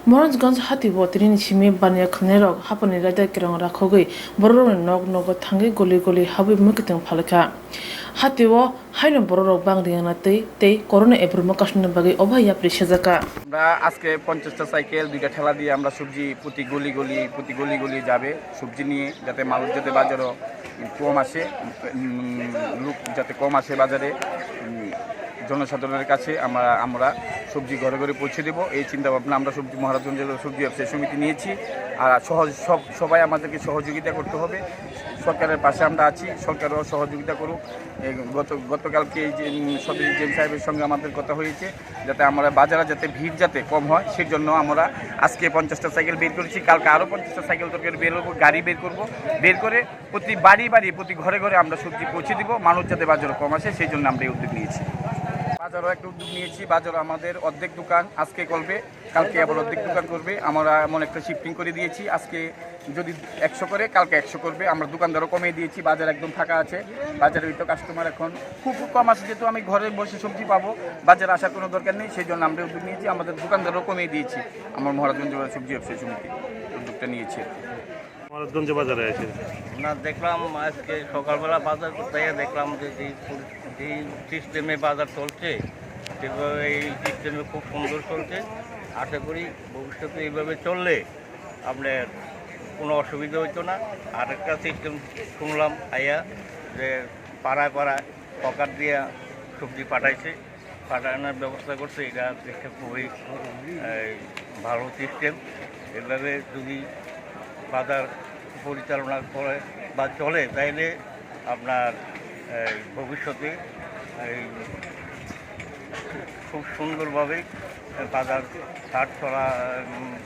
Moranzganj hati wotrini chimi banya khanerok hapani rada kirang rakhogi bororong nog nogo thangi goli goli habi mukitung phalaka hati wo haino bororok bangding na tei corona ebruma kasna bagi obhaya prisajaka আমরা আজকে 50টা cycle দুইটা ঠেলা দিয়ে আমরা সবজি প্রতি গলি গলি যাবে সবজি নিয়ে যাতে মানুষ যাতে বাজারও কম আসে লোক যাতে কম আসে বাজারে জনসাধারণের কাছে আমরা সবজি ঘরে ঘরে পৌঁছে দেব এই চিন্তা ভাবনা আমরা মহারাজগঞ্জের সবজি ব্যবসায়ী সমিতি নিয়েছি আর সবাই আমাদেরকে সহযোগিতা করতে হবে সরকারের পাশে আমরা আছি সরকারও সহযোগিতা করুক গতকালকে এই যে সদর জেম সাহেবের সঙ্গে আমাদের কথা হয়েছে যাতে আমরা বাজারে যাতে ভিড় যাতে কম হয় সেই জন্য আমরা আজকে 50টা সাইকেল বের করেছি কালকে আরও 50টা সাইকেল তরকারি বের করবো গাড়ি বের করে প্রতি বাড়ি প্রতি ঘরে ঘরে আমরা সবজি পৌঁছে দিব মানুষ যাতে বাজারে কম আসে সেই জন্য আমরা এই উদ্যোগ নিয়েছি বাজারও একটা উদ্যোগ নিয়েছি বাজারও আমাদের অর্ধেক দোকান আজকে করবে কালকে আবার অর্ধেক দোকান করবে আমরা এমন একটা শিফটিং করে দিয়েছি আজকে যদি 100 করে কালকে 100 করবে আমরা দোকানদারও কমিয়ে দিয়েছি বাজার একদম ফাঁকা আছে বাজারে হয়তো কাস্টমার এখন খুব কম আসে যেহেতু আমি ঘরে বসে সবজি পাবো বাজারে আসার কোনো দরকার নেই সেই জন্য আমরা উদ্যোগ নিয়েছি আমাদের দোকানদারও কমিয়ে দিয়েছি আমার মহারাজগঞ্জ সবজি ব্যবসায়ী সমিতি উদ্যোগটা নিয়েছি মহারাজগঞ্জ বাজারে আছে না দেখলাম আজকে সকালবেলা বাজার করতে গিয়ে দেখলাম যে যেই সিস্টেমে বাজার চলছে সেভাবে এই সিস্টেমে খুব সুন্দর চলছে আশা করি ভবিষ্যতে এইভাবে চললে আপনার কোনো অসুবিধা হইতো না আর একটা সিস্টেম শুনলাম আইয়া যে পাড়ায় পকেট দিয়ে সবজি পাঠানোর ব্যবস্থা করছে এটা দেখে খুবই ভালো সিস্টেম এভাবে যদি বাজার পরিচালনা করে বা চলে তাইলে আপনার ভবিষ্যতে খুব সুন্দরভাবে বাজার হাট চলা